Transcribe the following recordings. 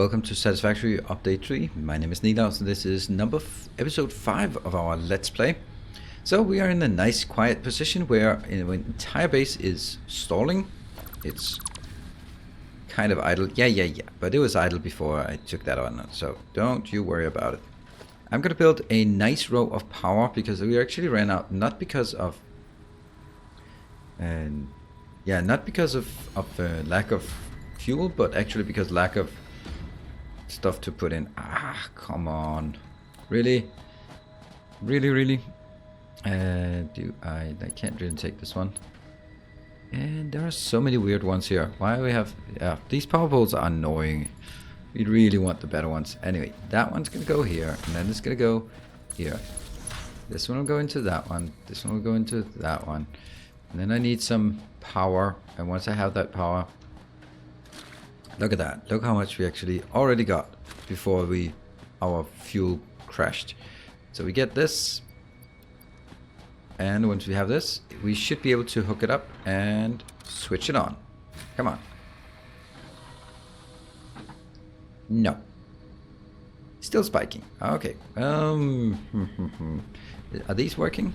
Welcome to Satisfactory Update 3. My name is Nilaus and this is episode 5 of our Let's Play. So we are in a nice quiet position where the entire base is stalling. It's kind of idle. Yeah. But it was idle before I took that on. So don't you worry about it. I'm going to build a nice row of power because we actually ran out. Not because of... not because of lack of fuel, but actually because lack of stuff to put in. Come on. Really? I can't really take this one. And there are so many weird ones here. Why do we have... these power poles are annoying. We really want the better ones. Anyway, that one's gonna go here, and then it's gonna go here. This one will go into that one. This one will go into that one. And then I need some power, and once I have that power... Look at that. Look how much we actually already got before our fuel crashed. So we get this. And once we have this, we should be able to hook it up and switch it on. Come on. No. Still spiking. Okay. Are these working?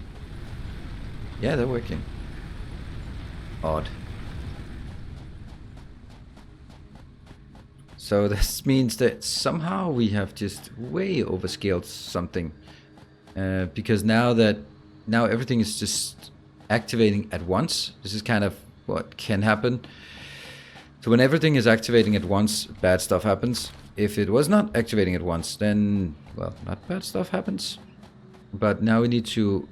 Yeah, they're working. Odd. So this means that somehow we have just way overscaled something, because now everything is just activating at once. This is kind of what can happen. So when everything is activating at once, bad stuff happens. If it was not activating at once, then well, not bad stuff happens. But now we need to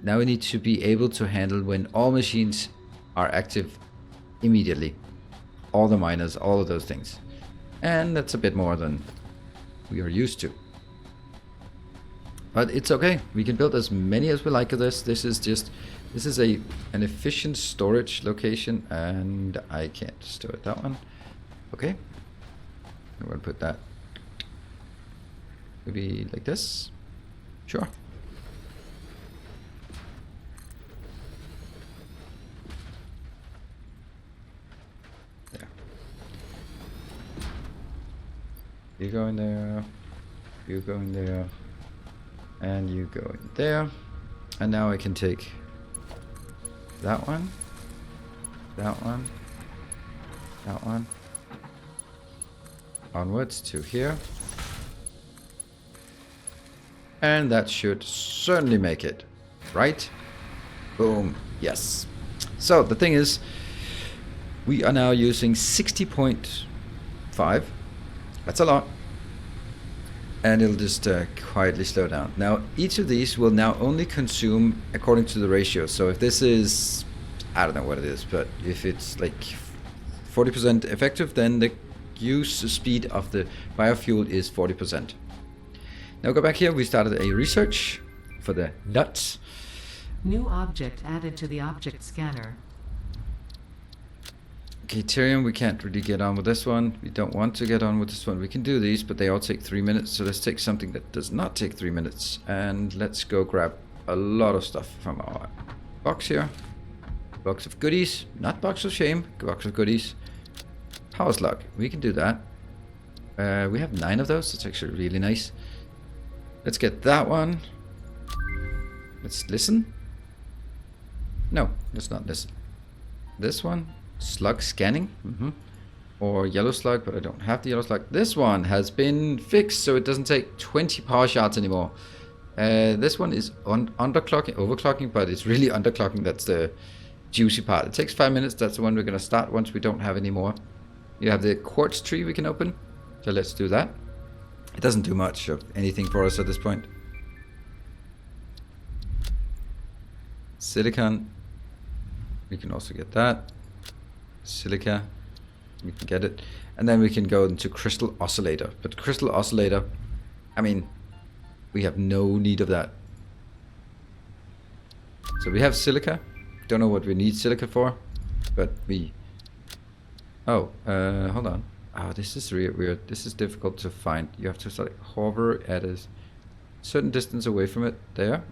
be able to handle when all machines are active immediately. All the miners, all of those things. And that's a bit more than we are used to. But it's okay. We can build as many as we like of this. This is an efficient storage location, and I can't store it that one. Okay. I'm going to put that maybe like this. Sure. You go in there, you go in there, and you go in there. And now I can take that one, that one, that one, onwards to here. And that should certainly make it, right? Boom, yes. So the thing is, we are now using 60.5. That's a lot. And it'll just quietly slow down. Now, each of these will now only consume according to the ratio. So if this is, I don't know what it is, but if it's like 40% effective, then the use speed of the biofuel is 40%. Now go back here. We started a research for the nuts. New object added to the object scanner. Okay, Tyrium, we can't really get on with this one. We don't want to get on with this one. We can do these, but they all take 3 minutes. So let's take something that does not take 3 minutes. And let's go grab a lot of stuff from our box here. Box of goodies. Not box of shame. Box of goodies. Power slug. We can do that. We have 9 of those. That's actually really nice. Let's get that one. Let's listen. No, let's not listen. This one. Slug scanning, or yellow slug, but I don't have the yellow slug. This one has been fixed, so it doesn't take 20 power shards anymore. This one is overclocking, but it's really underclocking. That's the juicy part. It takes 5 minutes. That's the one we're going to start once we don't have any more. You have the quartz tree we can open, so let's do that. It doesn't do much of anything for us at this point. Silicon, we can also get that. Silica, we can get it, and then we can go into crystal oscillator. But crystal oscillator, I mean, we have no need of that. So we have silica. Don't know what we need silica for, but we... hold on. Oh, this is really weird. This is difficult to find. You have to like hover at a certain distance away from it. There,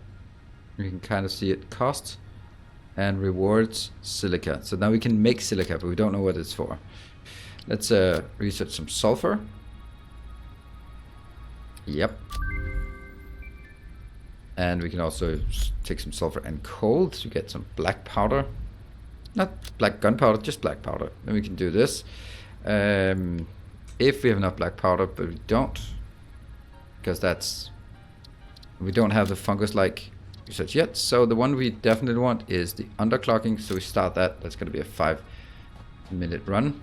you can kind of see it. Costs and rewards silica. So now we can make silica, but we don't know what it's for. Let's research some sulfur. Yep. And we can also take some sulfur and coal to get some black powder. Not black gunpowder, just black powder. Then we can do this. If we have enough black powder, but we don't. Because we don't have the fungus-like research yet. So the one we definitely want is the underclocking. So we start that. That's going to be a 5-minute run.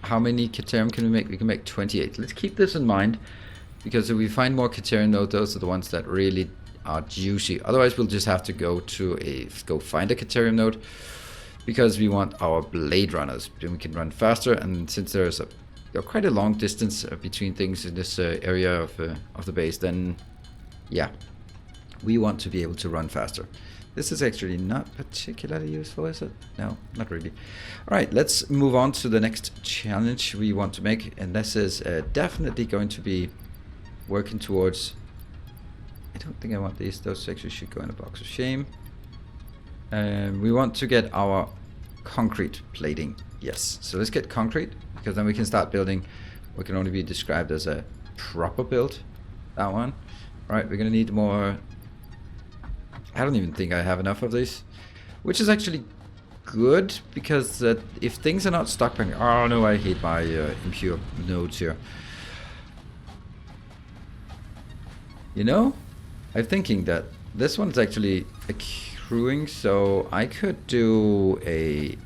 How many Caterium can we make? We can make 28. Let's keep this in mind. Because if we find more Caterium nodes, those are the ones that really are juicy. Otherwise, we'll just have to go find a Caterium node. Because we want our blade runners. Then we can run faster. And since there's quite a long distance between things in this area of the base, then yeah, we want to be able to run faster. This is actually not particularly useful, is it? No, not really. All right, let's move on to the next challenge we want to make, and this is definitely going to be working towards. I don't think I want these. Those actually should go in a box of shame. We want to get our concrete plating. Yes, so let's get concrete, because then we can start building what can only be described as a proper build. That one. All right, we're gonna need more. I don't even think I have enough of these, which is actually good, because if things are not stockpiling. Oh no, I hate my impure nodes here. You know, I'm thinking that this one's actually accruing, so I could do a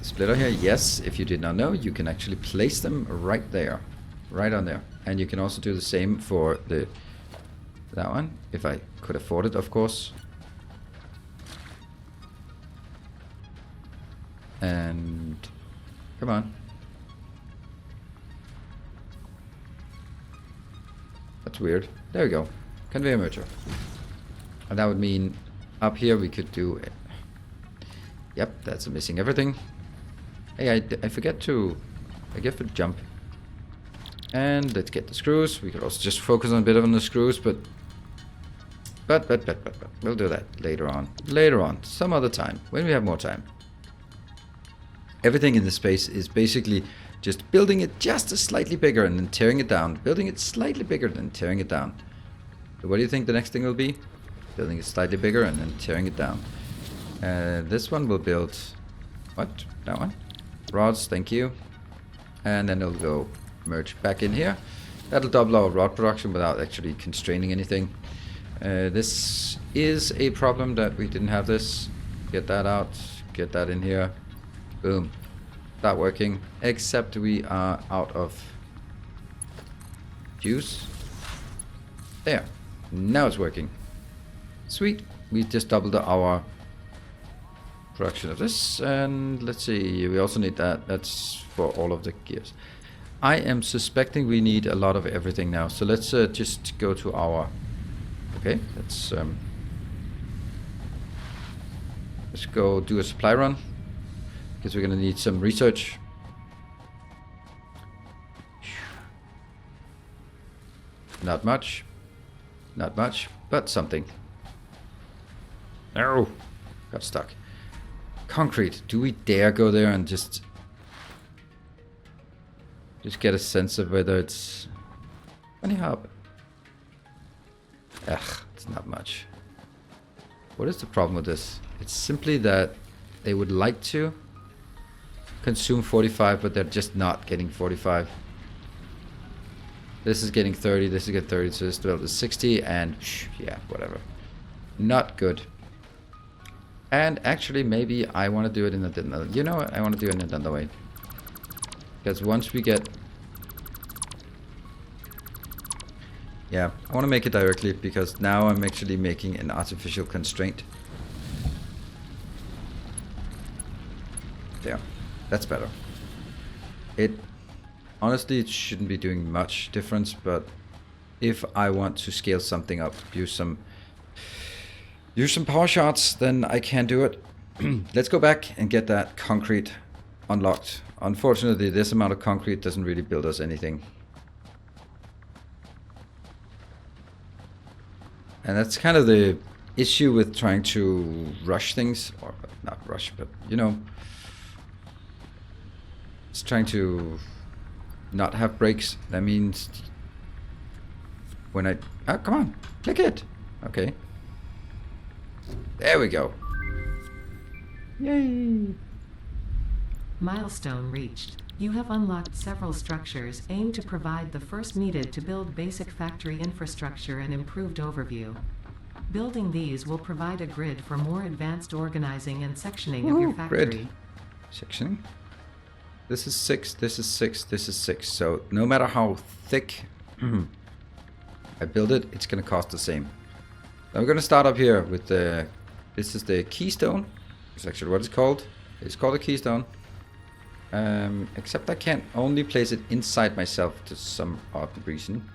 splitter here. Yes, if you did not know, you can actually place them right there, right on there, and you can also do the same for that one, if I could afford it, of course. And come on, that's weird. There we go, conveyor merger. And that would mean up here we could do it. Yep, that's missing everything. Hey, I forget to jump. And let's get the screws. We could also just focus on a bit on the screws, but we'll do that later on. Later on, some other time, when we have more time. Everything in this space is basically just building it just a slightly bigger and then tearing it down. Building it slightly bigger, then tearing it down. So what do you think the next thing will be? Building it slightly bigger and then tearing it down. This one will build... What? That one? Rods, thank you. And then it'll go merge back in here. That'll double our rod production without actually constraining anything. This is a problem that we didn't have this. Get that out. Get that in here. Boom. Start working. Except we are out of juice. There. Now it's working. Sweet. We just doubled our production of this. And let's see. We also need that. That's for all of the gears. I am suspecting we need a lot of everything now. So let's just go to our... Okay, let's go do a supply run, because we're going to need some research. Not much, but something. Oh, got stuck. Concrete. Do we dare go there and just get a sense of whether it's anyhow? Ugh, it's not much. What is the problem with this? It's simply that they would like to consume 45, but they're just not getting 45. This is getting 30, this is getting 30, so this build is 60, and yeah, whatever. Not good. And actually, maybe I want to do it in another... You know what? I want to do it in another way. Because once we get... Yeah, I want to make it directly, because now I'm actually making an artificial constraint. There. That's better. Honestly, it shouldn't be doing much difference, but if I want to scale something up, use some power shots, then I can do it. Let's go back and get that concrete unlocked. Unfortunately, this amount of concrete doesn't really build us anything. And that's kind of the issue with trying to rush things, or not rush, but you know, It's trying to not have brakes. That means when I... Oh, come on. Click it. Okay. There we go. Yay. Milestone reached. You have unlocked several structures aimed to provide the first needed to build basic factory infrastructure and improved overview. Building these will provide a grid for more advanced organizing and sectioning of your factory. Grid. Sectioning. This is 6, this is 6, this is 6. So no matter how thick I build it, it's going to cost the same. I'm going to start up here with the... This is the keystone. It's actually what it's called. It's called a keystone. Except I can't only place it inside myself to some odd reason.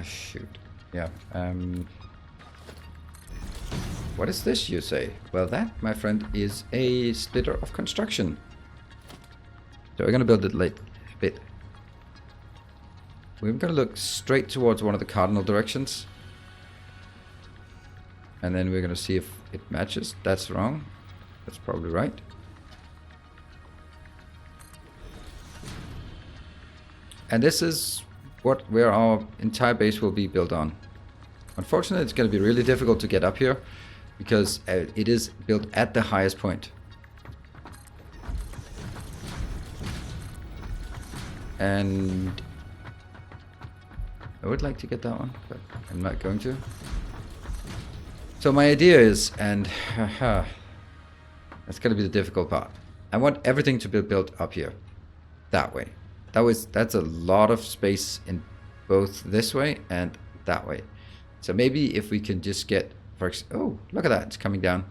Shoot. Yeah. What is this, you say? Well, that, my friend, is a splitter of construction. So we're going to build it a bit. We're going to look straight towards one of the cardinal directions. And then we're going to see if it matches. That's wrong. That's probably right. And this is where our entire base will be built on. Unfortunately, it's going to be really difficult to get up here because it is built at the highest point. And I would like to get that one, but I'm not going to. So my idea is, and that's going to be the difficult part. I want everything to be built up here, that way. That's a lot of space in both this way and that way. So maybe if we can just get, oh, look at that, it's coming down,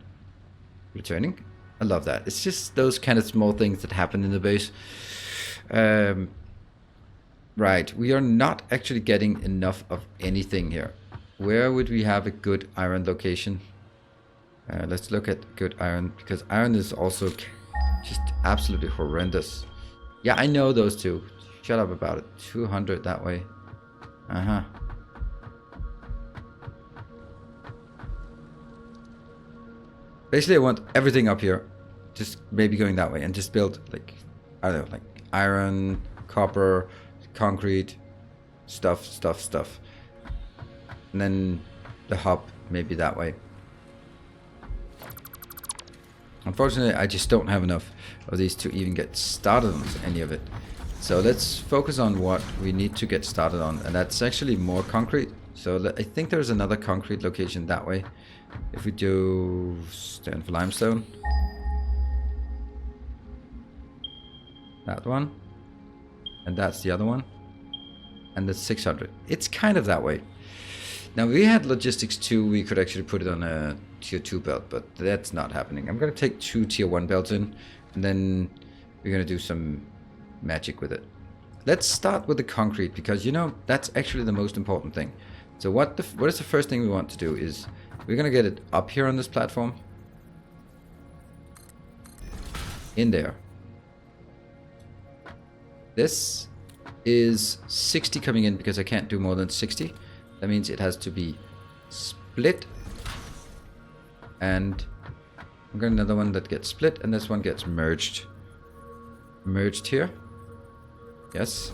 returning. I love that. It's just those kind of small things that happen in the base. Right, we are not actually getting enough of anything here. Where would we have a good iron location? Let's look at good iron, because iron is also just absolutely horrendous. Yeah, I know those two. Shut up about it. 200 that way. Uh-huh. Basically, I want everything up here. Just maybe going that way and just build, like, I don't know, like iron, copper, concrete, stuff. And then the hub, maybe that way. Unfortunately, I just don't have enough of these to even get started on any of it. So let's focus on what we need to get started on. And that's actually more concrete. So I think there's another concrete location that way. If we do stand for limestone. That one. And that's the other one. And that's 600. It's kind of that way. Now, we had logistics 2, we could actually put it on a tier 2 belt, but that's not happening. I'm going to take 2 tier 1 belts in, and then we're going to do some magic with it. Let's start with the concrete, because, you know, that's actually the most important thing. So what is the first thing we want to do is, we're going to get it up here on this platform. In there. This is 60 coming in, because I can't do more than 60. That means it has to be split. And I'm going to another one that gets split, and this one gets merged. Merged here. Yes.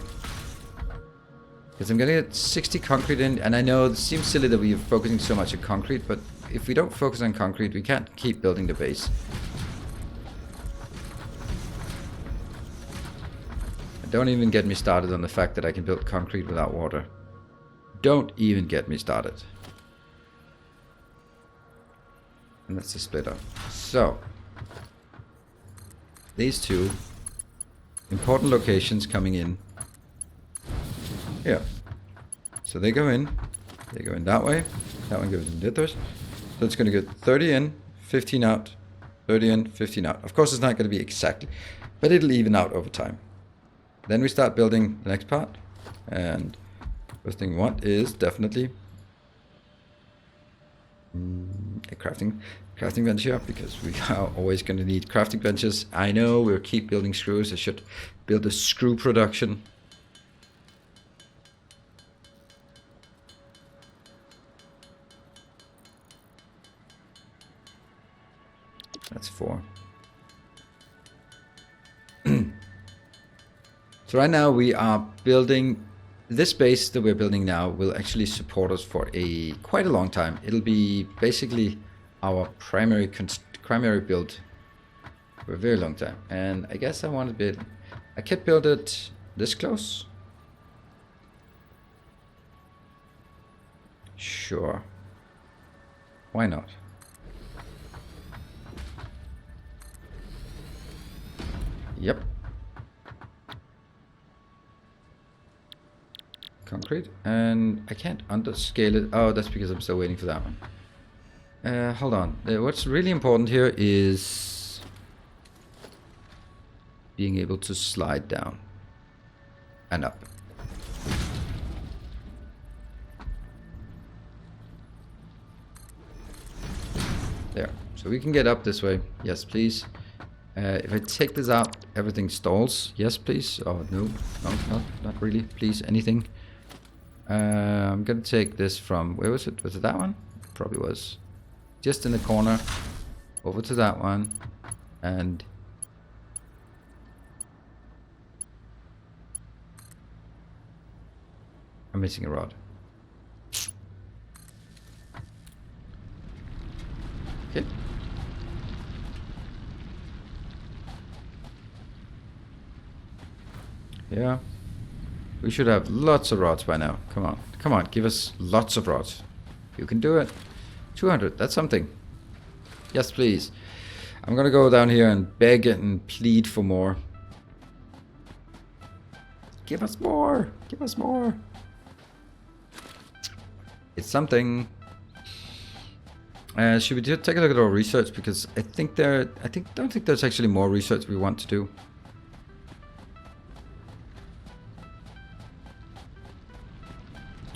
Because I'm going to get 60 concrete in, and I know it seems silly that we are focusing so much on concrete, but if we don't focus on concrete, we can't keep building the base. And don't even get me started on the fact that I can build concrete without water. Don't even get me started. And that's the splitter. So, these two important locations coming in here. So they go in that way. That one goes in this. So it's going to get 30 in, 15 out, 30 in, 15 out. Of course, it's not going to be exactly, but it'll even out over time. Then we start building the next part, and first thing we want is definitely a crafting bench here, because we are always going to need crafting benches. I know we'll keep building screws. I should build a screw production. That's 4. So right now we are building, this base that we're building now will actually support us for quite a long time. It'll be basically our primary build for a very long time. And I guess I want a bit, I could build it this close. Sure. Why not? Yep. Concrete. And I can't underscale it. Oh, that's because I'm still waiting for that one. Hold on. What's really important here is being able to slide down and up. There. So we can get up this way. Yes, please. If I take this out, everything stalls. Yes, please. Oh, no. No, not really. Please, anything. I'm going to take this from... Where was it? Was it that one? Probably was. Just in the corner. Over to that one. And... I'm missing a rod. Okay. Yeah. We should have lots of rods by now. Come on. Come on. Give us lots of rods. You can do it. 200. That's something. Yes, please. I'm going to go down here and beg and plead for more. Give us more. Give us more. It's something. Should we take a look at our research? Because I don't think there's actually more research we want to do.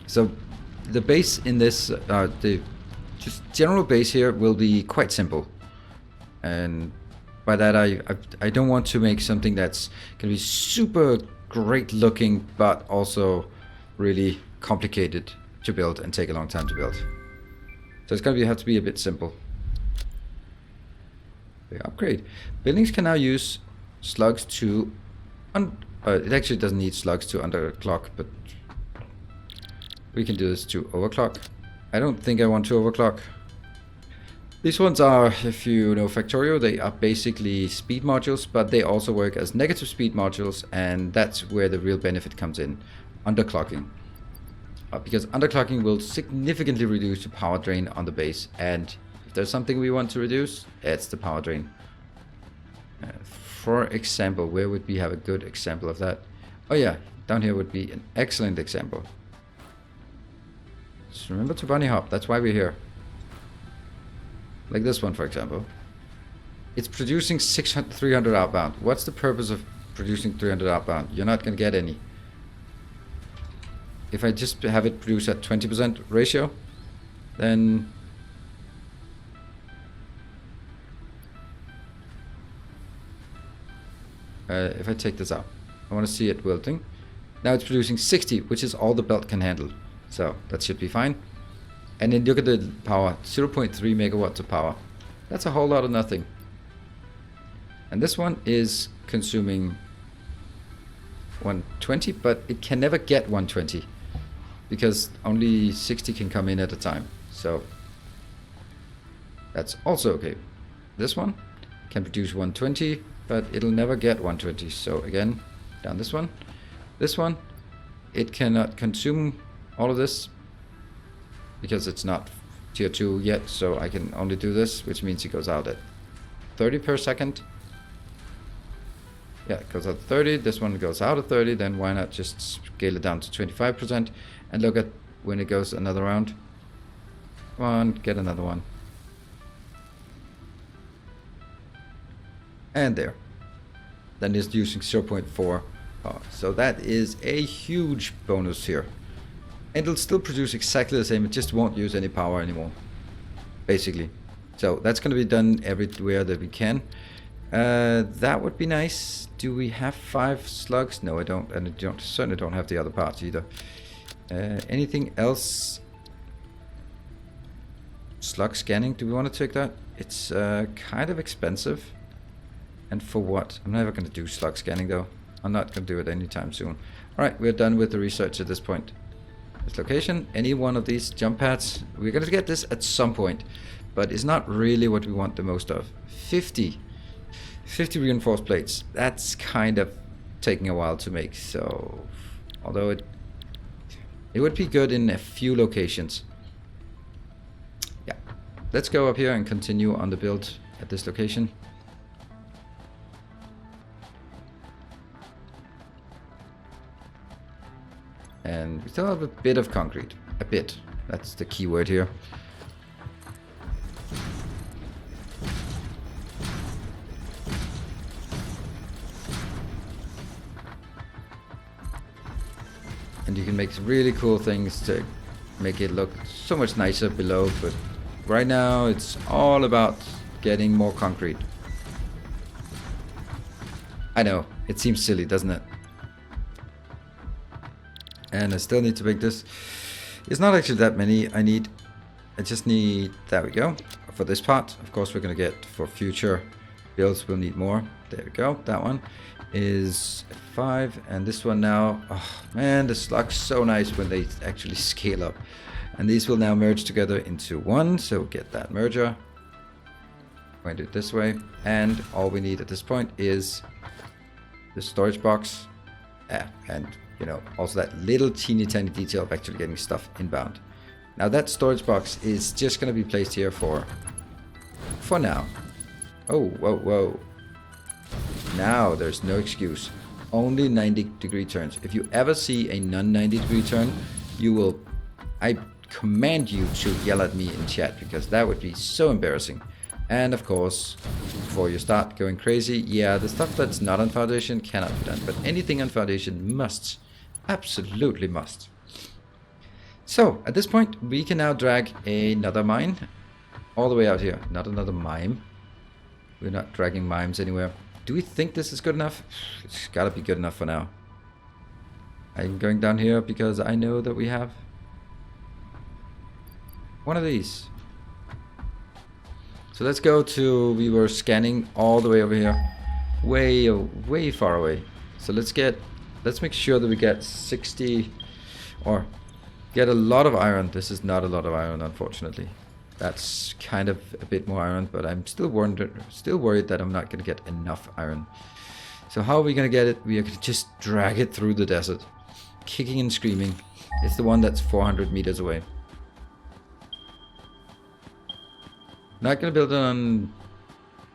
So the base in this, the just general base here will be quite simple. And by that I don't want to make something that's going to be super great looking, but also really complicated to build and take a long time to build. So it's going to have to be a bit simple. Okay, upgrade. Buildings can now use slugs to... it actually doesn't need slugs to underclock, but we can do this to overclock. I don't think I want to overclock. These ones are, if you know Factorio, they are basically speed modules, but they also work as negative speed modules, and that's where the real benefit comes in. Underclocking. Because underclocking will significantly reduce the power drain on the base, and if there's something we want to reduce, it's the power drain. For example, where would we have a good example of that? Oh yeah, down here would be an excellent example. Just remember to bunny hop, that's why we're here. Like this one, for example. It's producing 300 outbound. What's the purpose of producing 300 outbound? You're not going to get any. If I just have it produce at 20% ratio, then if I take this out, I want to see it wilting. Now it's producing 60, which is all the belt can handle. So that should be fine. And then look at the power, 0.3 megawatts of power. That's a whole lot of nothing. And this one is consuming 120, but it can never get 120 because only 60 can come in at a time. So that's also okay. This one can produce 120, but it'll never get 120. So again, down this one. This one, it cannot consume all of this because it's not tier 2 yet, so I can only do this, which means it goes out at 30 per second. Yeah, it goes out at 30, this one goes out at 30, then why not just scale it down to 25% and look at when it goes another round. Come on, get another one. And there. Then it's using 0.4 power. So that is a huge bonus here. And it'll still produce exactly the same, it just won't use any power anymore, basically. So that's going to be done everywhere that we can. That would be nice. Do we have 5 slugs? No, I don't, and I certainly don't have the other parts either. Anything else? Slug scanning, do we want to take that? It's kind of expensive. And for what? I'm never going to do slug scanning though. I'm not going to do it anytime soon. Alright, we're done with the research at this point. This location, any one of these jump pads, we're going to get this at some point. But it's not really what we want the most of. 50 reinforced plates. That's kind of taking a while to make. So, although it would be good in a few locations. Yeah. Let's go up here and continue on the build at this location. And we still have a bit of concrete. A bit. That's the key word here. And you can make really cool things to make it look so much nicer below. But right now it's all about getting more concrete. I know, it seems silly, doesn't it? And I still need to make this. It's not actually that many I just need, there we go. For this part, of course we're gonna get, for future builds we'll need more. There we go, that one is 5. And this one now, oh man, this looks so nice when they actually scale up. And these will now merge together into one, so get that merger. I'm going to do it this way. And all we need at this point is the storage box. And you know, also that little teeny tiny detail of actually getting stuff inbound. Now that storage box is just going to be placed here for now. Oh, whoa. Now there's no excuse. Only 90-degree turns. If you ever see a non-90-degree turn, you will, I command you to yell at me in chat, because that would be so embarrassing. And of course, before you start going crazy, yeah, the stuff that's not on foundation cannot be done, but anything on foundation must. Absolutely must. So, at this point, we can now drag another mine all the way out here. Not another mime. We're not dragging mimes anywhere. Do we think this is good enough? It's gotta be good enough for now. I'm going down here because I know that we have one of these. So let's go to, we were scanning all the way over here. Way far away. So let's make sure that we get 60 or get a lot of iron. This is not a lot of iron, unfortunately. That's kind of a bit more iron, but I'm still worried that I'm not going to get enough iron. So how are we going to get it? We are going to just drag it through the desert, kicking and screaming. It's the one that's 400 meters away. Not going to build it on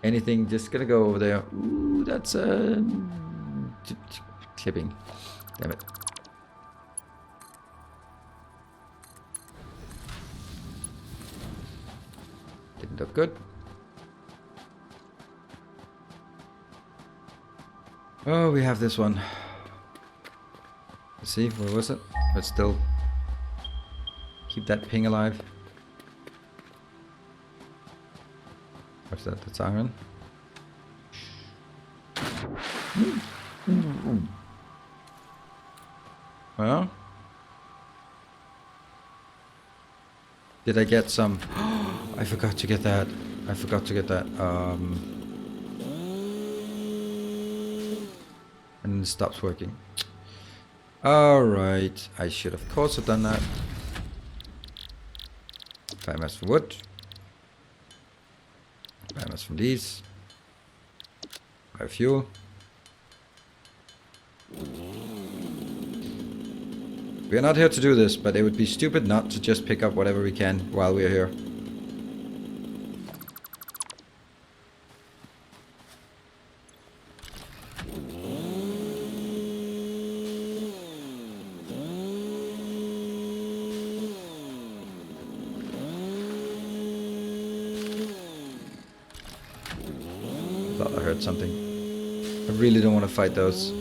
anything, just going to go over there. Ooh, that's clipping. Damn it. Didn't look good. Oh, we have this one. Let's see, where was it? Let's still keep that ping alive. What's that? That's iron. Well, did I get some? I forgot to get that. And it stops working. Alright, I should of course have done that. Biomass for wood. Biomass from these. Biofuel. We're not here to do this, but it would be stupid not to just pick up whatever we can while we're here. Thought I heard something. I really don't want to fight those.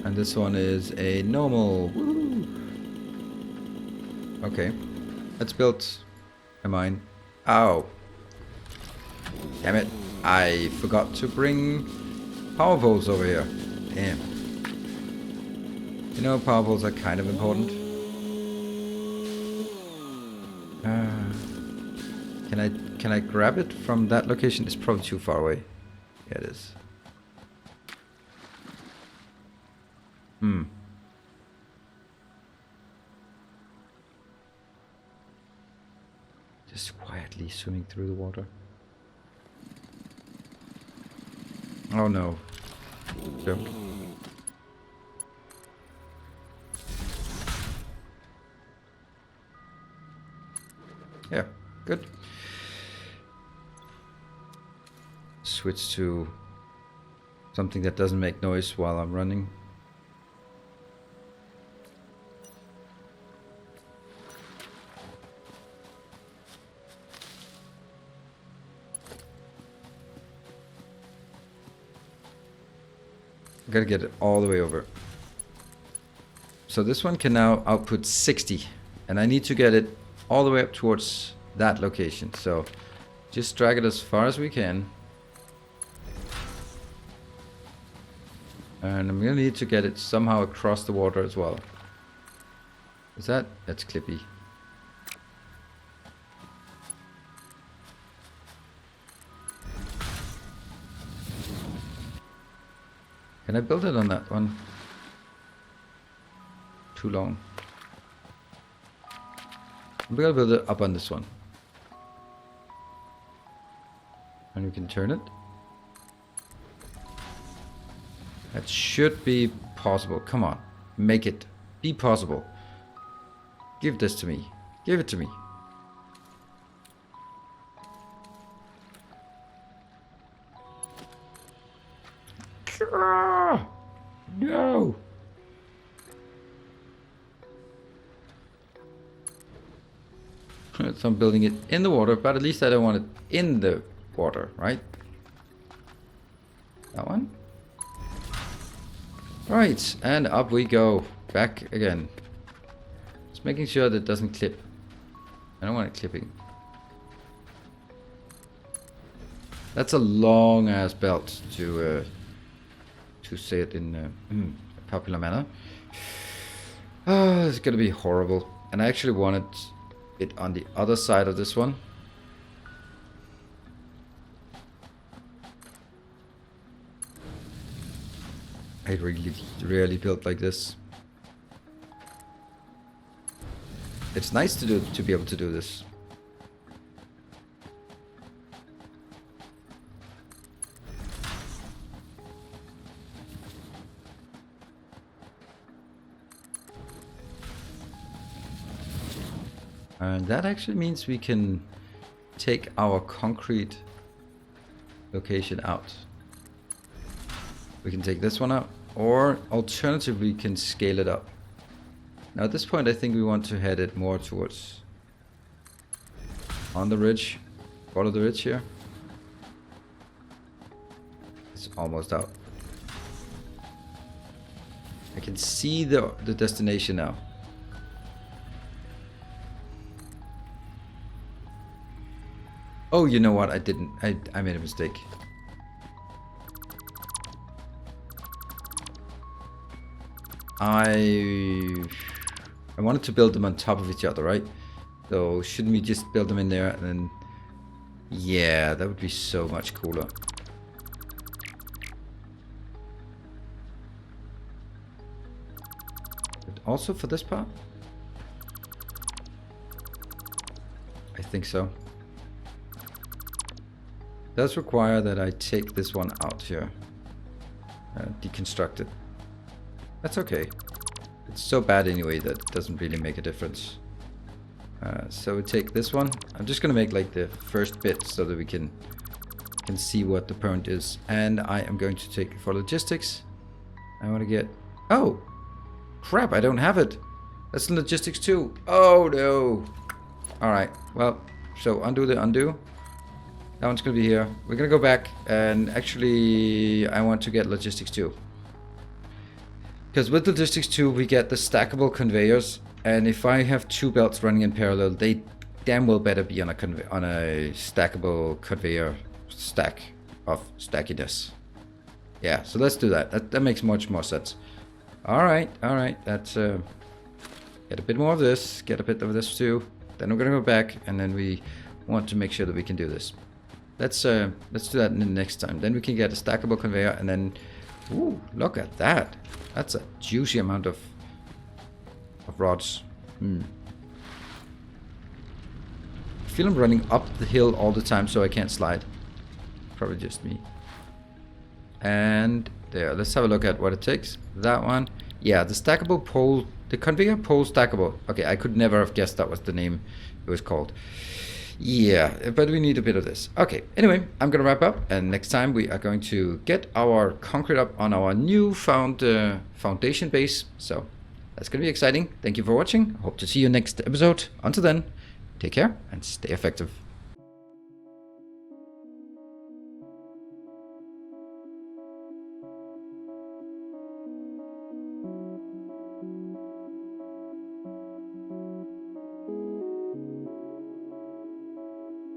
And this one is a normal. Woo. Okay. Let's build a mine. Ow. Damn it. I forgot to bring power poles over here. Damn. You know, power poles are kind of important. Can I grab it from that location? It's probably too far away. Yeah, it is. Just quietly swimming through the water. Oh no. Don't. Yeah, good. Switch to something that doesn't make noise while I'm running. I gotta get it all the way over. So this one can now output 60, and I need to get it all the way up towards that location. So just drag it as far as we can. And I'm gonna need to get it somehow across the water as well. Is that? That's clippy. Can I build it on that one? Too long. I'm gonna build it up on this one. And we can turn it. That should be possible. Come on. Make it be possible. Give this to me. Give it to me. No. So I'm building it in the water, but at least I don't want it in the water, right? That one. Right, and up we go. Back again. Just making sure that it doesn't clip. I don't want it clipping. That's a long ass belt to say it in a popular manner. Oh, it's gonna be horrible. And I actually wanted it on the other side of this one. I really rarely built like this. It's nice to be able to do this. And that actually means we can take our concrete location out. We can take this one out, or alternatively we can scale it up. Now at this point I think we want to head it more towards on the ridge. Follow the ridge here. It's almost out. I can see the destination now. Oh, you know what? I didn't. I made a mistake. I wanted to build them on top of each other, right? So shouldn't we just build them in there and then... Yeah, that would be so much cooler. But also for this part? I think so. Does require that I take this one out here. Deconstruct it. That's okay. It's so bad anyway that it doesn't really make a difference. So we take this one. I'm just gonna make like the first bit so that we can see what the parent is. And I am going to take for logistics. I want to get... Oh! Crap, I don't have it. That's in logistics too. Oh no! Alright, well, so undo the undo. That one's gonna be here. We're gonna go back and actually I want to get logistics 2. Because with logistics 2 we get the stackable conveyors, and if I have 2 belts running in parallel, they damn well better be on a stackable conveyor stack of stackiness. Yeah, so let's do that. That makes much more sense. All right. That's get a bit more of this. Get a bit of this too. Then we're gonna go back, and then we want to make sure that we can do this. Let's do that in the next time. Then we can get a stackable conveyor, and then, ooh, look at that. That's a juicy amount of rods. I feel I'm running up the hill all the time, so I can't slide. Probably just me. And there, let's have a look at what it takes. That one. Yeah, the stackable pole, the conveyor pole stackable. Okay, I could never have guessed that was the name it was called. Yeah, but we need a bit of this. Okay, anyway, I'm gonna wrap up, and next time we are going to get our concrete up on our new found foundation base. So that's gonna be exciting. Thank you for watching. Hope to see you next episode. Until then, take care and stay effective.